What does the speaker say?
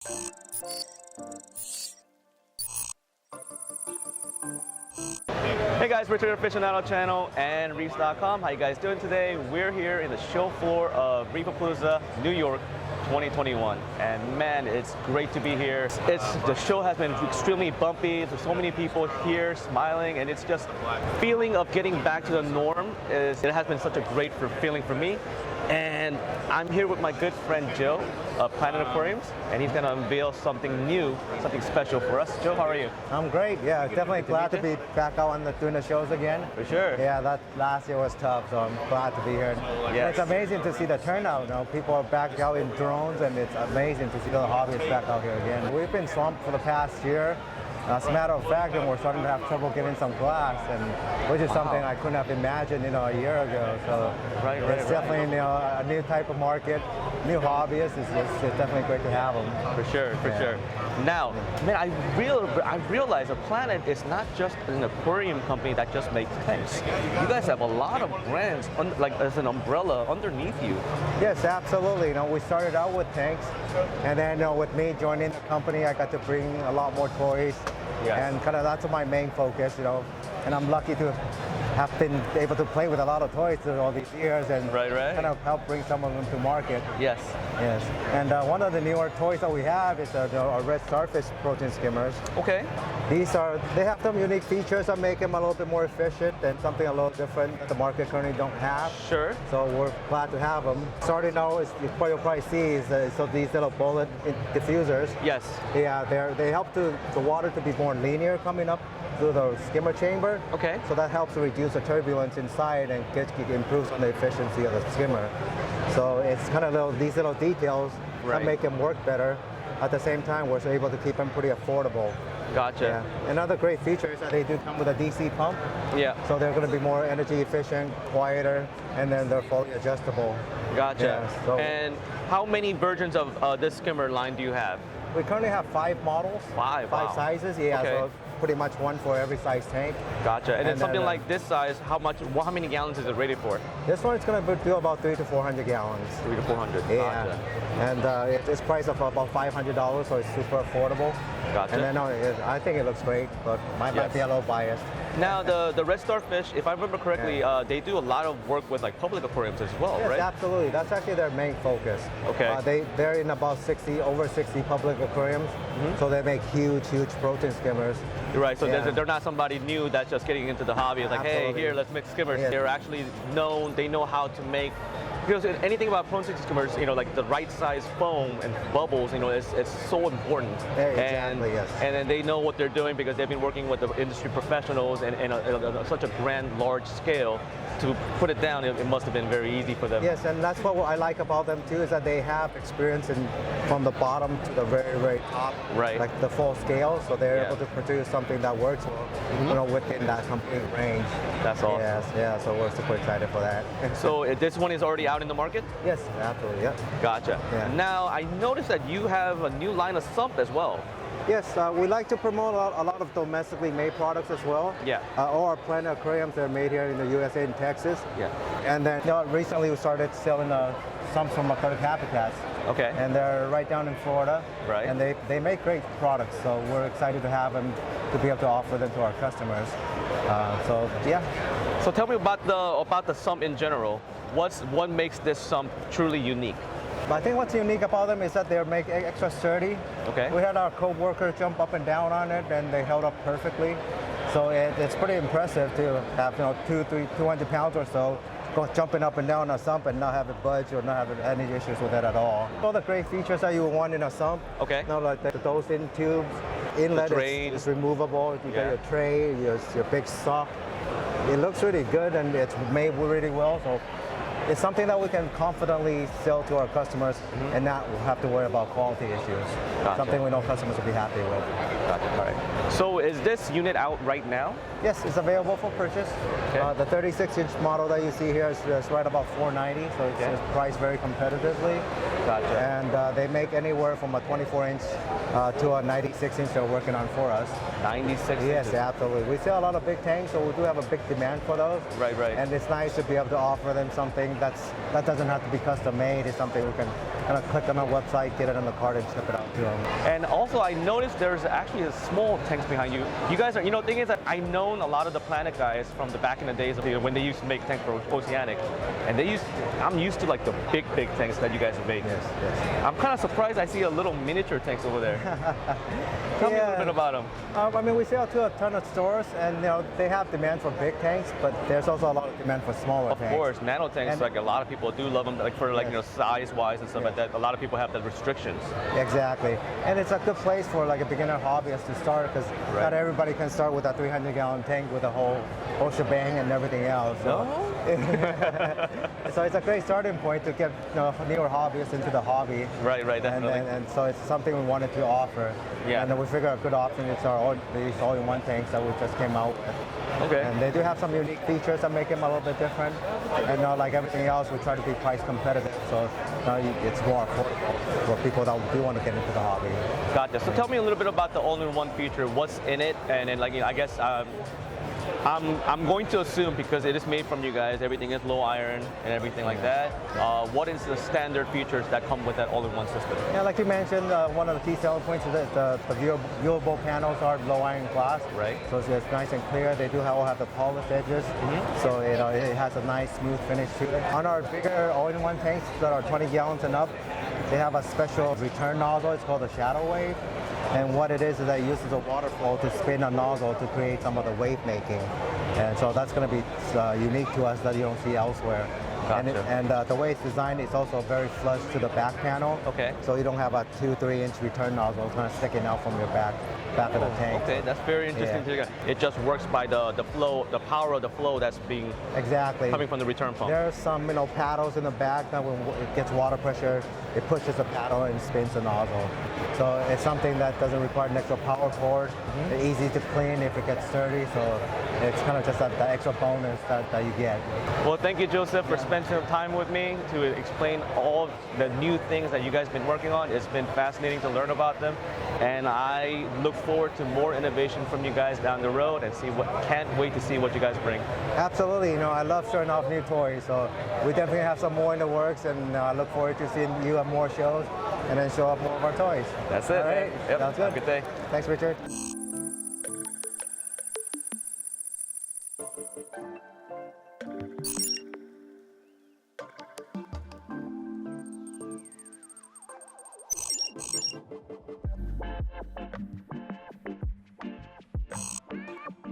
Hey guys, Richard Fish on Nano channel and reefs.com. How you guys doing today? We're here in the show floor of Reef Palooza, New York, 2021. And man, it's great to be here. The show has been extremely bumpy. There's so many people here smiling, and it's just feeling of getting back to the norm. It has been such a great feeling for me. And I'm here with my good friend Joe of Planet Aquariums, and he's going to unveil something new, something special for us. Joe, how are you? I'm great. Yeah, definitely glad to be back out doing the shows again. For sure. Yeah, that last year was tough, so I'm glad to be here. Yes. It's amazing to see the turnout. You know, people are back out in drones, and it's amazing to see the hobbyists back out here again. We've been swamped for the past year. As a matter of fact, and we're starting to have trouble getting some glass, and which is something I couldn't have imagined, a year ago. So it's definitely a new type of market, new hobbyists. It's definitely great to have them. For sure, for sure. Now, man, I realize that Planet is not just an aquarium company that just makes tanks. You guys have a lot of brands, like as an umbrella underneath you. Yes, absolutely. We started out with tanks, and then with me joining the company, I got to bring a lot more toys. Yes. And kind of that's my main focus, and I'm lucky to have been able to play with a lot of toys through all these years and kind of help bring some of them to market. Yes. Yes. And one of the newer toys that we have is our red starfish protein skimmers. Okay. They have some unique features that make them a little bit more efficient and something a little different that the market currently don't have. Sure. So we're glad to have them. Starting now, what you'll probably see is so these little bullet diffusers. Yes. Yeah, they help the water to be more linear coming up through the skimmer chamber. Okay. So that helps to reduce the turbulence inside and improves on the efficiency of the skimmer. So it's kind of these little details that make them work better. At the same time, we're able to keep them pretty affordable. Gotcha. Yeah. Another great feature is that they do come with a DC pump. Yeah. So they're going to be more energy efficient, quieter, and then they're fully adjustable. Gotcha. Yeah, and how many versions of this skimmer line do you have? We currently have 5 models. 5 sizes. Yeah. Okay. So pretty much one for every size tank. Gotcha. And then something like this size, how many gallons is it rated for? This one is going to do about 300 to 400 gallons. 300 to 400. Yeah. Gotcha. And it's priced at about $500, so it's super affordable. Gotcha. And then I think it looks great, but might be a little biased. Now the red starfish, if I remember correctly, they do a lot of work with like public aquariums as well, yes, right? Absolutely. That's actually their main focus. Okay. They're in about over 60 public aquariums, so they make huge protein skimmers. You're right. So they're not somebody new that's just getting into the hobby. It's like, hey, here, let's make skimmers. Yeah. They're actually known. They know how to make. Because anything about protein skimmers, like the right size foam and bubbles, it's so important. Yeah, exactly, yes. And then they know what they're doing because they've been working with the industry professionals and such a grand, large scale. To put it down, it must have been very easy for them. Yes, and that's what I like about them too, is that they have experience from the bottom to the very, very top, like the full scale, so they're able to produce something that works within that complete range. That's awesome. Yes, yeah, so we're super excited for that. So this one is already out in the market? Yes, absolutely, yeah. Gotcha. Yeah. Now, I noticed that you have a new line of Sump as well. Yes, we like to promote a lot of domestically made products as well. Yeah. All our Planet Aquariums are made here in the USA and Texas. Yeah. And then recently we started selling Sumps from aquatic habitats. Okay. And they're right down in Florida. Right. And they make great products, so we're excited to have them, to be able to offer them to our customers. So yeah. So tell me about the Sump in general. What makes this Sump truly unique? I think what's unique about them is that they make extra sturdy. Okay. We had our co-workers jump up and down on it, and they held up perfectly. So it's pretty impressive to have 200 pounds or so jumping up and down a sump and not have it budge or not have any issues with it at all. All the great features that you would want in a sump. Okay. Like the dosing tubes, inlet is removable. You got your tray, your big sock. It looks really good and it's made really well. So it's something that we can confidently sell to our customers and not have to worry about quality issues. Gotcha. Something we know customers will be happy with. Gotcha. All right. So is this unit out right now? Yes, it's available for purchase. Okay. The 36-inch model that you see here is right about $490, so it's priced very competitively. Gotcha. And they make anywhere from a 24-inch to a 96-inch they're working on for us. 96 inches? Yes, absolutely. We sell a lot of big tanks, so we do have a big demand for those. Right, right. And it's nice to be able to offer them something that doesn't have to be custom made. It's something we can kind of click on our website, get it on the card, and ship it out to them. And also, I noticed there's actually a small tanks behind you. You guys are, the thing is that I known a lot of the Planet guys from the back in the days of when they used to make tanks for Oceanic, and I'm used to like the big tanks that you guys have made. Yes, yes. I'm kind of surprised I see a little miniature tanks over there. Tell me a little bit about them. I mean, we sell to a ton of stores, and they have demand for big tanks, but there's also a lot of demand for smaller tanks. Of course, nano tanks, And like a lot of people do love them, like for like size-wise and stuff like that. A lot of people have the restrictions. Exactly, and it's a good place for like a beginner hobbyist to start, because not everybody can start with a 300-gallon tank with a whole shebang and everything else. So, so it's a great starting point to get newer hobbyists into the hobby. Right, definitely. And so it's something we wanted to offer. Yeah. And then we figured a good option is these all-in-one tanks that we just came out with. Okay. And they do have some unique features that make them a little bit different. And like everything else, we try to be price competitive, so it's more affordable for people that do want to get into the hobby. Gotcha. So tell me a little bit about the all-in-one feature. What's in it? And then, I guess I'm going to assume, because it is made from you guys, everything is low iron and everything like that. What is the standard features that come with that all-in-one system? Yeah, like you mentioned, one of the key selling points is that the viewable panels are low iron glass. Right. So it's nice and clear. They do all have the polished edges, so it has a nice smooth finish to it. On our bigger all-in-one tanks that are 20 gallons and up, they have a special return nozzle. It's called a shadow wave. And what it is that it uses a water flow to spin a nozzle to create some of the wave making. And so that's going to be unique to us that you don't see elsewhere. Gotcha. And the way it's designed, it's also very flush to the back panel. Okay. So you don't have a 2-3 inch return nozzle kind of sticking out from your back of the tank. Okay, that's very interesting. It just works by the flow, the power of the flow that's being coming from the return pump. There's some paddles in the back that when it gets water pressure, it pushes the paddle and spins the nozzle. So it's something that doesn't require an extra power cord. It's easy to clean if it gets dirty. So it's kind of just the extra bonus that you get. Well, thank you, Joseph, for spending some time with me to explain all the new things that you guys have been working on. It's been fascinating to learn about them, and I look forward to more innovation from you guys down the road, and can't wait to see what you guys bring. Absolutely, I love showing off new toys, so we definitely have some more in the works, and I look forward to seeing you at more shows and then show off more of our toys. That's it. All right, Yep. sounds good. Have a good day. Thanks, Richard.